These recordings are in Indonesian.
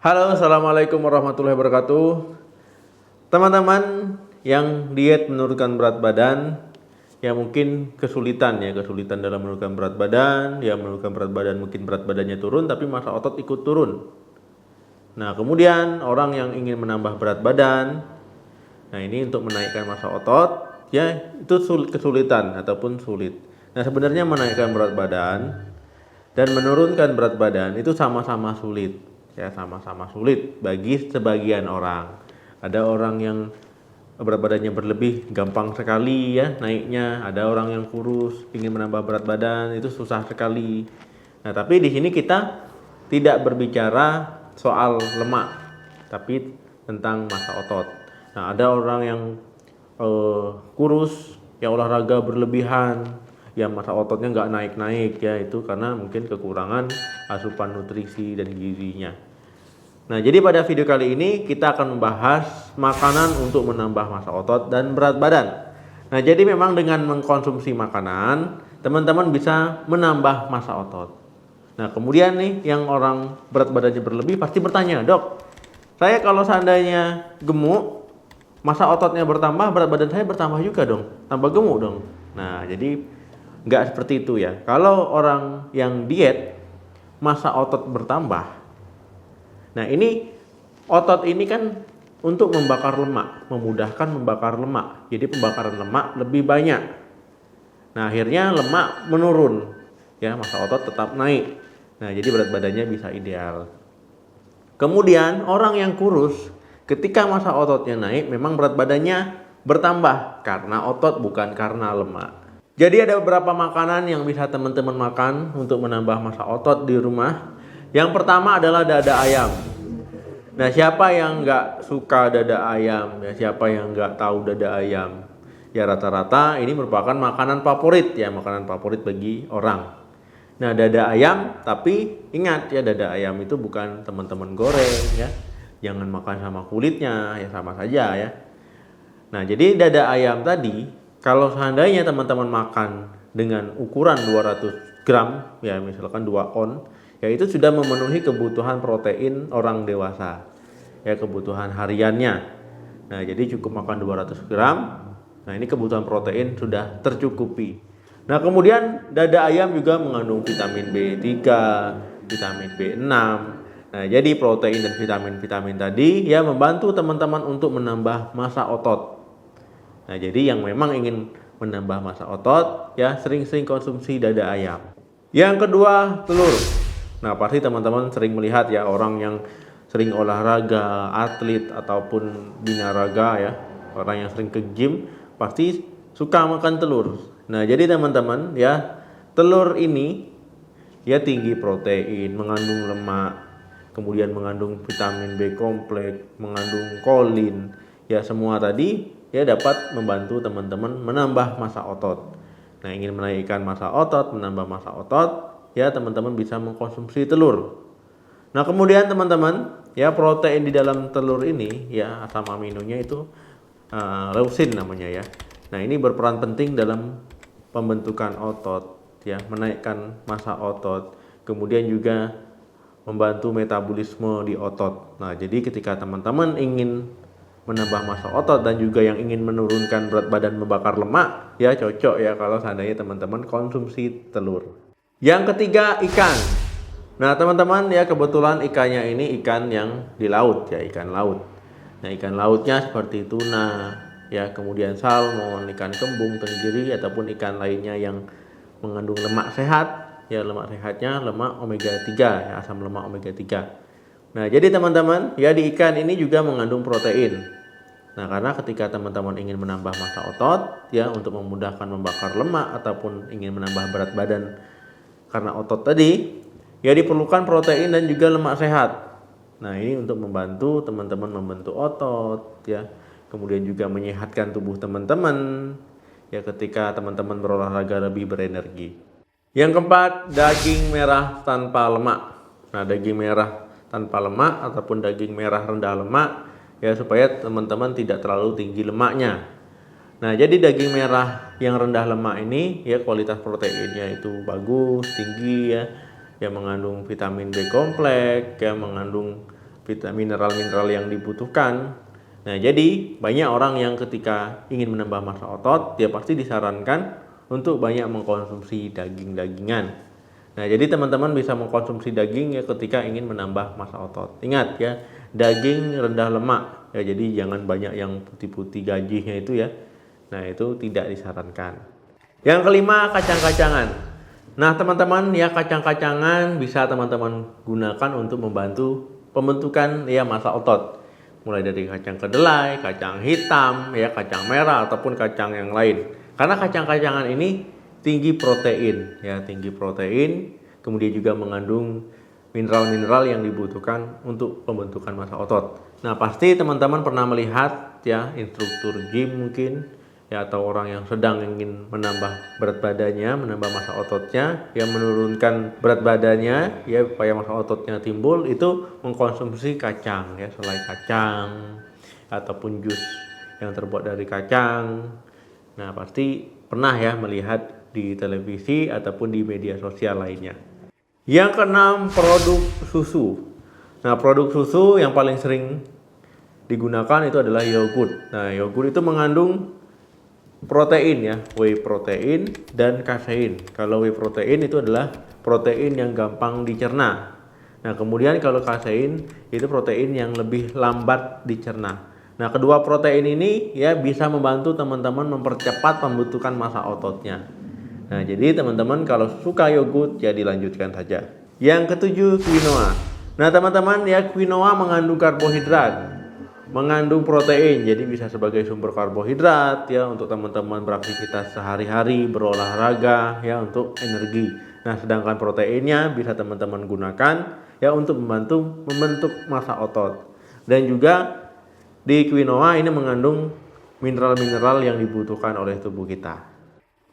Halo, assalamualaikum warahmatullahi wabarakatuh. Teman-teman yang diet menurunkan berat badan, ya mungkin kesulitan dalam menurunkan berat badan, ya menurunkan berat badan mungkin berat badannya turun, tapi massa otot ikut turun. Nah, kemudian orang yang ingin menambah berat badan, nah ini untuk menaikkan massa otot, ya itu kesulitan ataupun sulit. Nah, sebenarnya menaikkan berat badan dan menurunkan berat badan itu sama-sama sulit, ya sama-sama sulit bagi sebagian orang. Ada orang yang berat badannya berlebih gampang sekali ya naiknya, ada orang yang kurus ingin menambah berat badan itu susah sekali. Nah, tapi di sini kita tidak berbicara soal lemak, tapi tentang massa otot. Nah, ada orang yang kurus yang olahraga berlebihan, ya massa ototnya nggak naik-naik, ya itu karena mungkin kekurangan asupan nutrisi dan gizinya. Nah, jadi pada video kali ini kita akan membahas makanan untuk menambah massa otot dan berat badan. Nah, jadi memang dengan mengkonsumsi makanan, teman-teman bisa menambah massa otot. Nah, kemudian nih yang orang berat badannya berlebih pasti bertanya, "Dok, saya kalau seandainya gemuk, massa ototnya bertambah, berat badan saya bertambah juga dong, tambah gemuk dong." Nah, jadi nggak seperti itu ya. Kalau orang yang diet, massa otot bertambah. Nah, ini otot ini kan untuk membakar lemak, memudahkan membakar lemak. Jadi pembakaran lemak lebih banyak. Nah, akhirnya lemak menurun, ya massa otot tetap naik. Nah, jadi berat badannya bisa ideal. Kemudian orang yang kurus, ketika massa ototnya naik, memang berat badannya bertambah karena otot bukan karena lemak. Jadi ada beberapa makanan yang bisa teman-teman makan untuk menambah massa otot di rumah. Yang pertama adalah dada ayam. Nah, siapa yang nggak suka dada ayam? Ya, siapa yang nggak tahu dada ayam? Ya rata-rata ini merupakan makanan favorit, ya makanan favorit bagi orang. Nah, dada ayam, tapi ingat ya dada ayam itu bukan teman-teman goreng ya. Jangan makan sama kulitnya, ya sama saja ya. Nah, jadi dada ayam tadi kalau seandainya teman-teman makan dengan ukuran 200 gram, ya misalkan 2 on, ya itu sudah memenuhi kebutuhan protein orang dewasa, ya kebutuhan hariannya. Nah, jadi cukup makan 200 gram, nah ini kebutuhan protein sudah tercukupi. Nah, kemudian dada ayam juga mengandung vitamin B3, vitamin B6. Nah, jadi protein dan vitamin-vitamin tadi ya membantu teman-teman untuk menambah massa otot. Nah, jadi yang memang ingin menambah massa otot ya sering-sering konsumsi dada ayam. Yang kedua, telur. Nah, pasti teman-teman sering melihat ya orang yang sering olahraga, atlet ataupun binaraga ya, orang yang sering ke gym pasti suka makan telur. Nah, jadi teman-teman ya, telur ini ya tinggi protein, mengandung lemak, kemudian mengandung vitamin B kompleks, mengandung kolin. Ya semua tadi ya dapat membantu teman-teman menambah massa otot. Nah, ingin menaikkan massa otot, menambah massa otot, ya teman-teman bisa mengkonsumsi telur. Nah, kemudian teman-teman, ya protein di dalam telur ini, ya asam aminonya itu leusin namanya ya. Nah, ini berperan penting dalam pembentukan otot, ya menaikkan massa otot, kemudian juga membantu metabolisme di otot. Nah, jadi ketika teman-teman ingin menambah massa otot dan juga yang ingin menurunkan berat badan membakar lemak, ya cocok ya kalau seandainya teman-teman konsumsi telur. Yang ketiga, ikan. Nah, teman-teman ya kebetulan ikannya ini ikan yang di laut ya, ikan laut. Nah, ikan lautnya seperti tuna, ya kemudian salmon, ikan kembung, tenggiri ataupun ikan lainnya yang mengandung lemak sehat. Ya, lemak sehatnya lemak omega 3 ya, asam lemak omega 3. Nah, jadi teman-teman, ya di ikan ini juga mengandung protein. Nah, karena ketika teman-teman ingin menambah massa otot, ya untuk memudahkan membakar lemak ataupun ingin menambah berat badan karena otot tadi, ya diperlukan protein dan juga lemak sehat. Nah, ini untuk membantu teman-teman membentuk otot, ya. Kemudian juga menyehatkan tubuh teman-teman, ya ketika teman-teman berolahraga lebih berenergi. Yang keempat, daging merah tanpa lemak. Nah, daging merah tanpa lemak ataupun daging merah rendah lemak ya supaya teman-teman tidak terlalu tinggi lemaknya. Nah, jadi daging merah yang rendah lemak ini ya kualitas proteinnya itu bagus, tinggi ya. Ya mengandung vitamin B kompleks, ya mengandung mineral-mineral yang dibutuhkan. Nah, jadi banyak orang yang ketika ingin menambah massa otot, dia pasti disarankan untuk banyak mengkonsumsi daging-dagingan. Nah, jadi teman-teman bisa mengkonsumsi daging ya ketika ingin menambah massa otot. Ingat ya, daging rendah lemak ya, jadi jangan banyak yang putih-putih gajihnya itu ya. Nah, itu tidak disarankan. Yang kelima, kacang-kacangan. Nah, teman-teman ya, kacang-kacangan bisa teman-teman gunakan untuk membantu pembentukan ya massa otot. Mulai dari kacang kedelai, kacang hitam, ya kacang merah ataupun kacang yang lain. Karena kacang-kacangan ini tinggi protein, ya tinggi protein, kemudian juga mengandung mineral-mineral yang dibutuhkan untuk pembentukan massa otot. Nah, pasti teman-teman pernah melihat ya instruktur gym mungkin ya, atau orang yang sedang ingin menambah berat badannya, menambah massa ototnya, yang menurunkan berat badannya ya supaya massa ototnya timbul, itu mengkonsumsi kacang ya, selai kacang ataupun jus yang terbuat dari kacang. Nah, pasti pernah ya melihat di televisi ataupun di media sosial lainnya. Yang keenam, produk susu. Nah, produk susu yang paling sering digunakan itu adalah yogurt. Nah, yogurt itu mengandung protein ya, whey protein dan kasein. Kalau whey protein itu adalah protein yang gampang dicerna. Nah, kemudian kalau kasein itu protein yang lebih lambat dicerna. Nah, kedua protein ini ya bisa membantu teman-teman mempercepat pembentukan massa ototnya. Nah, jadi teman-teman kalau suka yogurt ya dilanjutkan saja. Yang ketujuh, quinoa. Nah, teman-teman ya, quinoa mengandung karbohidrat, mengandung protein, jadi bisa sebagai sumber karbohidrat ya untuk teman-teman beraktivitas sehari-hari, berolahraga ya untuk energi. Nah, sedangkan proteinnya bisa teman-teman gunakan ya untuk membentuk massa otot. Dan juga di quinoa ini mengandung mineral-mineral yang dibutuhkan oleh tubuh kita.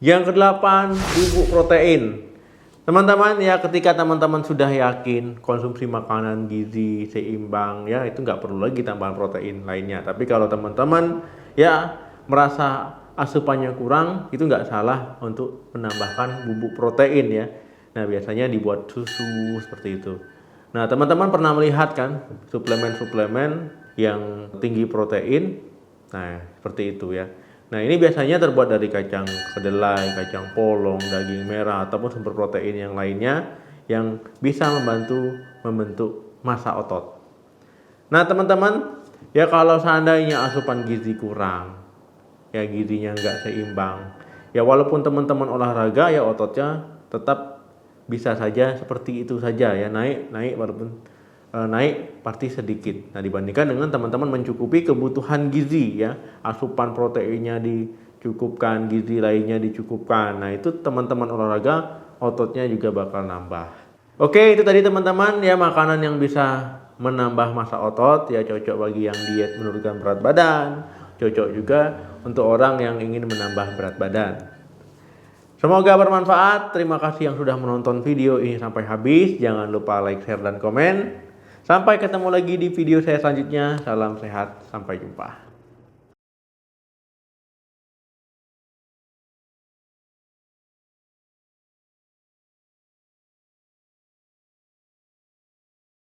Yang kedelapan, bubuk protein. Teman-teman ya, ketika teman-teman sudah yakin konsumsi makanan gizi seimbang ya, itu nggak perlu lagi tambahan protein lainnya. Tapi kalau teman-teman ya merasa asupannya kurang, itu nggak salah untuk menambahkan bubuk protein ya. Nah, biasanya dibuat susu seperti itu. Nah, teman-teman pernah melihat kan suplemen-suplemen yang tinggi protein? Nah, seperti itu ya. Nah, ini biasanya terbuat dari kacang kedelai, kacang polong, daging merah, ataupun sumber protein yang lainnya yang bisa membantu membentuk massa otot. Nah, teman-teman, ya kalau seandainya asupan gizi kurang, ya gizinya nggak seimbang, ya walaupun teman-teman olahraga ya ototnya tetap bisa saja seperti itu saja ya, naik walaupun naik pasti sedikit. Nah, dibandingkan dengan teman-teman mencukupi kebutuhan gizi ya, asupan proteinnya dicukupkan, gizi lainnya dicukupkan. Nah, itu teman-teman olahraga ototnya juga bakal nambah. Oke, itu tadi teman-teman ya makanan yang bisa menambah massa otot ya, cocok bagi yang diet menurunkan berat badan, cocok juga untuk orang yang ingin menambah berat badan. Semoga bermanfaat. Terima kasih yang sudah menonton video ini sampai habis. Jangan lupa like, share, dan komen. Sampai ketemu lagi di video saya selanjutnya. Salam sehat, sampai jumpa.